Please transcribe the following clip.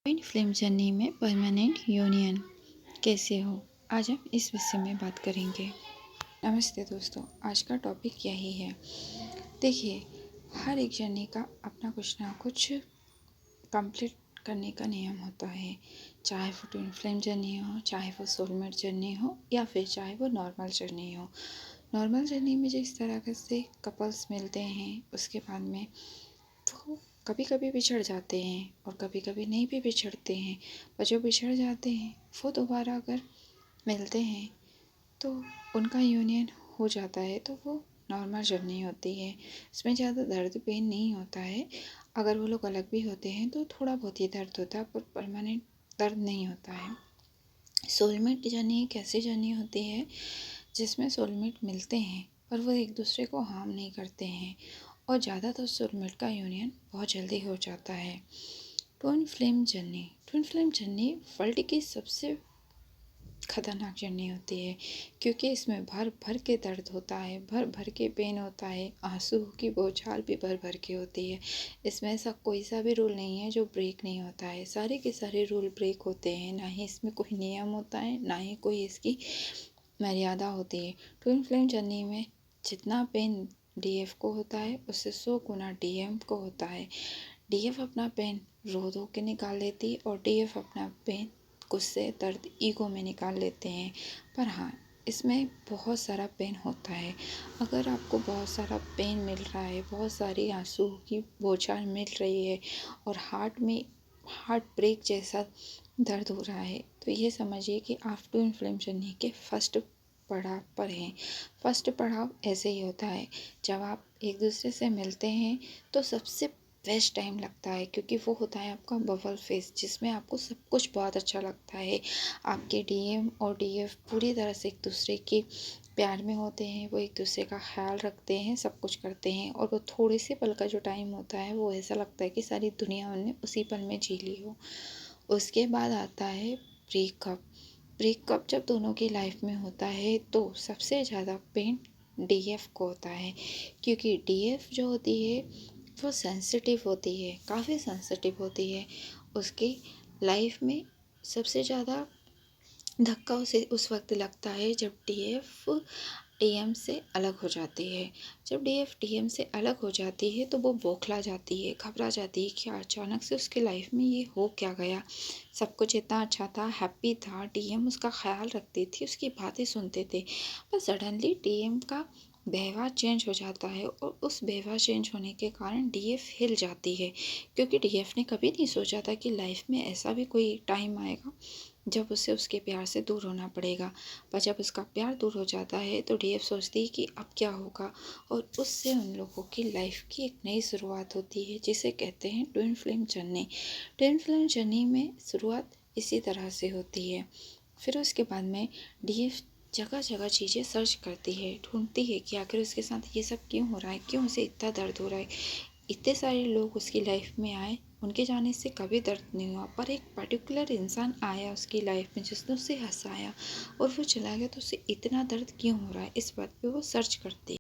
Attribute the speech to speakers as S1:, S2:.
S1: Twin flame journey में permanent union कैसे हो, आज हम इस विषय में बात करेंगे। नमस्ते दोस्तों, आज का टॉपिक यही है। देखिए, हर एक जर्नी का अपना कुछ ना कुछ कंप्लीट करने का नियम होता है, चाहे वो ट्विन फ्लेम जर्नी हो, चाहे वो सोलमेट जर्नी हो, या फिर चाहे वो नॉर्मल जर्नी हो। नॉर्मल जर्नी में जिस तरह से कपल्स मिलते हैं, उसके बाद में वो कभी कभी बिछड़ जाते हैं और कभी कभी नहीं भी बिछड़ते हैं, पर जो बिछड़ जाते हैं वो दोबारा अगर मिलते हैं तो उनका यूनियन हो जाता है। तो वो नॉर्मल जर्नी होती है, इसमें ज़्यादा दर्द पेन नहीं होता है। अगर वो लोग अलग भी होते हैं तो थोड़ा बहुत ही दर्द होता है, पर परमानेंट दर्द नहीं होता है। सोलमेट जर्नी एक ऐसी जर्नी होती है जिसमें सोलमेट मिलते हैं पर वो एक दूसरे को हार्म नहीं करते हैं, और ज़्यादातर सोलमेट का यूनियन बहुत जल्दी हो जाता है। ट्विन फ्लेम जर्नी वर्ल्ड की सबसे खतरनाक जर्नी होती है, क्योंकि इसमें भर भर के दर्द होता है, भर भर के पेन होता है, आंसू की बौछार भी भर भर के होती है। इसमें ऐसा कोई सा भी रूल नहीं है जो ब्रेक नहीं होता है, सारे के सारे रूल ब्रेक होते हैं। ना ही इसमें कोई नियम होता है, ना ही कोई इसकी मर्यादा होती है। ट्विन फ्लेम जर्नी में जितना पेन डीएफ को होता है उससे 100 गुना डीएम को होता है। डीएफ अपना पेन रो धो के निकाल लेती है और डीएफ अपना पेन गुस्से दर्द ईगो में निकाल लेते हैं। पर हाँ, इसमें बहुत सारा पेन होता है। अगर आपको बहुत सारा पेन मिल रहा है, बहुत सारी आंसू की बौछार मिल रही है और हार्ट ब्रेक जैसा दर्द हो रहा है, तो ये समझिए कि आप ट्विन फ्लेम जर्नी के फर्स्ट पड़ाव पर हैं। फर्स्ट पड़ाव ऐसे ही होता है, जब आप एक दूसरे से मिलते हैं तो सबसे बेस्ट टाइम लगता है, क्योंकि वो होता है आपका बबल फेस, जिसमें आपको सब कुछ बहुत अच्छा लगता है। आपके डीएम और डीएफ पूरी तरह से एक दूसरे के प्यार में होते हैं, वो एक दूसरे का ख्याल रखते हैं, सब कुछ करते हैं, और वो थोड़े से पल का जो टाइम होता है वो ऐसा लगता है कि सारी दुनिया उनने उसी पल में जी ली हो। उसके बाद आता है ब्रेकअप। ब्रेकअप जब दोनों की लाइफ में होता है तो सबसे ज़्यादा पेन डीएफ को होता है, क्योंकि डीएफ जो होती है वो सेंसिटिव होती है, काफ़ी सेंसिटिव होती है। उसकी लाइफ में सबसे ज़्यादा धक्का उसे उस वक्त लगता है जब डीएफ डीएम से अलग हो जाती है। जब डीएफ डीएम से अलग हो जाती है तो वो बौखला जाती है, घबरा जाती है कि अचानक से उसकी लाइफ में ये हो क्या गया। सब कुछ इतना अच्छा था, हैप्पी था, डीएम उसका ख्याल रखती थी, उसकी बातें सुनते थे, पर सडनली डीएम का व्यवहार चेंज हो जाता है, और उस व्यवहार चेंज होने के कारण डीएफ हिल जाती है, क्योंकि डीएफ ने कभी नहीं सोचा था कि लाइफ में ऐसा भी कोई टाइम आएगा जब उसे उसके प्यार से दूर होना पड़ेगा। पर जब उसका प्यार दूर हो जाता है तो डीएफ सोचती है कि अब क्या होगा, और उससे उन लोगों की लाइफ की एक नई शुरुआत होती है, जिसे कहते हैं twin flame journey. Twin flame journey में शुरुआत इसी तरह से होती है। फिर उसके बाद में डीएफ जगह जगह चीज़ें सर्च करती है, ढूंढती है कि आखिर उसके साथ ये सब क्यों हो रहा है, क्यों उसे इतना दर्द हो रहा है। इतने सारे लोग उसकी लाइफ में आए, उनके जाने से कभी दर्द नहीं हुआ, पर एक पर्टिकुलर इंसान आया उसकी लाइफ में जिसने उसे हंसाया और वो चला गया, तो उसे इतना दर्द क्यों हो रहा है, इस बात पे वो सर्च करती है।